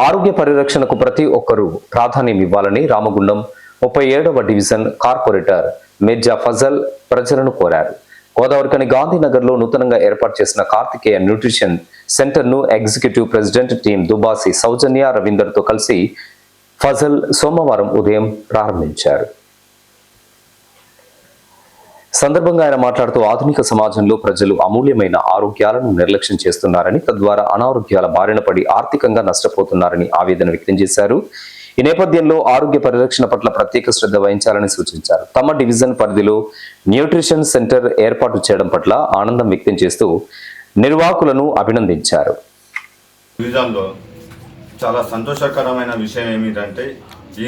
ఆరోగ్య పరిరక్షణకు ప్రతి ఒక్కరూ ప్రాధాన్యం ఇవ్వాలని రామగుండం 37వ డివిజన్ కార్పొరేటర్ మిర్జా ఫజల్ ప్రజలను కోరారు. గోదావరికని గాంధీనగర్లో నూతనంగా ఏర్పాటు చేసిన కార్తికేయ న్యూట్రిషన్ సెంటర్ను ఎగ్జిక్యూటివ్ ప్రెసిడెంట్ టీం దుబాసి సౌజన్య రవీందర్తో కలిసి ఫజల్ సోమవారం ఉదయం ప్రారంభించారు. సందర్భంగా ఆయన మాట్లాడుతూ ఆధునిక సమాజంలో ప్రజలు అమూల్యమైన ఆరోగ్యాలను నిర్లక్ష్యం చేస్తున్నారని, తద్వారా అనారోగ్యాల బారిన పడి ఆర్థికంగా నష్టపోతున్నారని ఆవేదన వ్యక్తం చేశారు. ఈ నేపథ్యంలో ఆరోగ్య పరిరక్షణ పట్ల ప్రత్యేక శ్రద్ధ వహించాలని సూచించారు. తమ డివిజన్ పరిధిలో న్యూట్రిషన్ సెంటర్ ఏర్పాటు చేయడం పట్ల ఆనందం వ్యక్తం చేస్తూ నిర్వాహకులను అభినందించారు. చాలా సంతోషకరమైన విషయం ఏమిటంటే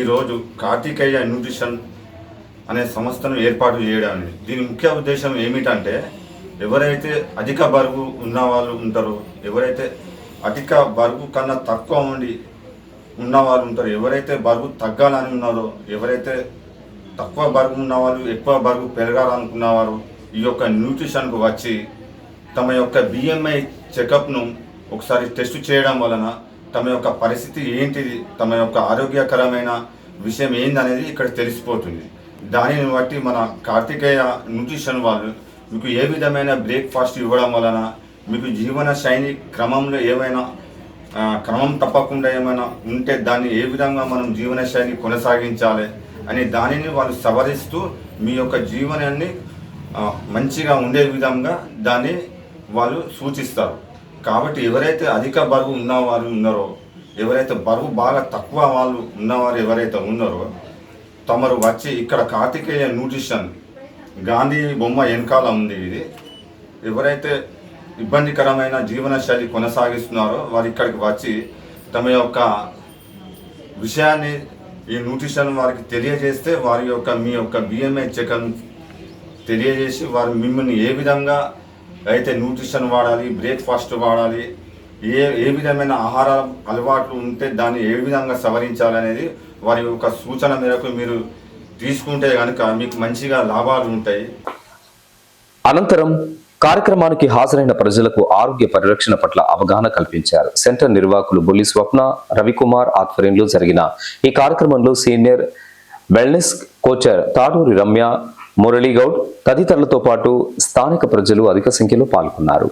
ఈరోజు కార్తికేయ న్యూట్రిషన్ అనే సంస్థను ఏర్పాటు చేయడం. దీని ముఖ్య ఉద్దేశం ఏమిటంటే ఎవరైతే అధిక బరువు ఉన్న వాళ్ళు ఉంటారో, ఎవరైతే అధిక బరువు కన్నా తక్కువ ఉన్నవాళ్ళు ఉంటారో, ఎవరైతే బరువు తగ్గాలని ఉన్నారో, ఎవరైతే తక్కువ బరువు ఉన్నవాళ్ళు ఎక్కువ బరువు పెరగాలనుకున్నవారు ఈ యొక్క న్యూట్రిషన్కు వచ్చి తమ యొక్క BMI చెకప్ను ఒకసారి టెస్ట్ చేయడం వలన తమ యొక్క పరిస్థితి ఏంటిది, తమ యొక్క ఆరోగ్యకరమైన విషయం ఏందనేది ఇక్కడ తెలిసిపోతుంది. దానిని బట్టి మన కార్తికేయ న్యూట్రిషన్ వాళ్ళు మీకు ఏ విధమైన బ్రేక్ఫాస్ట్ ఇవ్వడం వలన మీకు జీవన శైలి క్రమంలో ఏమైనా క్రమం తప్పకుండా ఏమైనా ఉంటే దాన్ని ఏ విధంగా మనం జీవన శైలి కొనసాగించాలి అని దానిని వాళ్ళు సవరిస్తూ మీ యొక్క జీవనాన్ని మంచిగా ఉండే విధంగా దాన్ని వాళ్ళు సూచిస్తారు. కాబట్టి ఎవరైతే అధిక బరువు ఉన్నవారు ఉన్నారో, ఎవరైతే బరువు బాగా తక్కువ వాళ్ళు ఉన్నవారు ఎవరైతే ఉన్నారో తమరు వచ్చి ఇక్కడ కార్తికేయ న్యూట్రిషన్ గాంధీ బొమ్మ వెనకాల ఉంది. ఇది ఎవరైతే ఇబ్బందికరమైన జీవన శైలి కొనసాగిస్తున్నారో వారు ఇక్కడికి వచ్చి తమ యొక్క విషయాన్ని ఈ న్యూట్రిషన్ వారికి తెలియజేస్తే వారి యొక్క మీ యొక్క BMI చెకప్ తెలియజేసి వారు మిమ్మల్ని ఏ విధంగా అయితే న్యూట్రిషన్ వాడాలి, బ్రేక్ఫాస్ట్ వాడాలి, ఏ విధమైన ఆహార అలవాట్లు ఉంటే దాన్ని ఏ విధంగా సవరించాలనేది వారి యొక్క సూచన మేరకు మీరు తీసుకుంటే కనుక మీకు మంచిగా లాభాలు ఉంటాయి. అనంతరం కార్యక్రమానికి హాజరైన ప్రజలకు ఆరోగ్య పరిరక్షణ పట్ల అవగాహన కల్పించారు. సెంటర్ నిర్వాహకులు బుల్లి స్వప్న, రవికుమార్ ఆధ్వర్యంలో జరిగిన ఈ కార్యక్రమంలో సీనియర్ వెల్నెస్ కోచర్ తాడూరి రమ్య, మురళీగౌడ్ తదితరులతో పాటు స్థానిక ప్రజలు అధిక సంఖ్యలో పాల్గొన్నారు.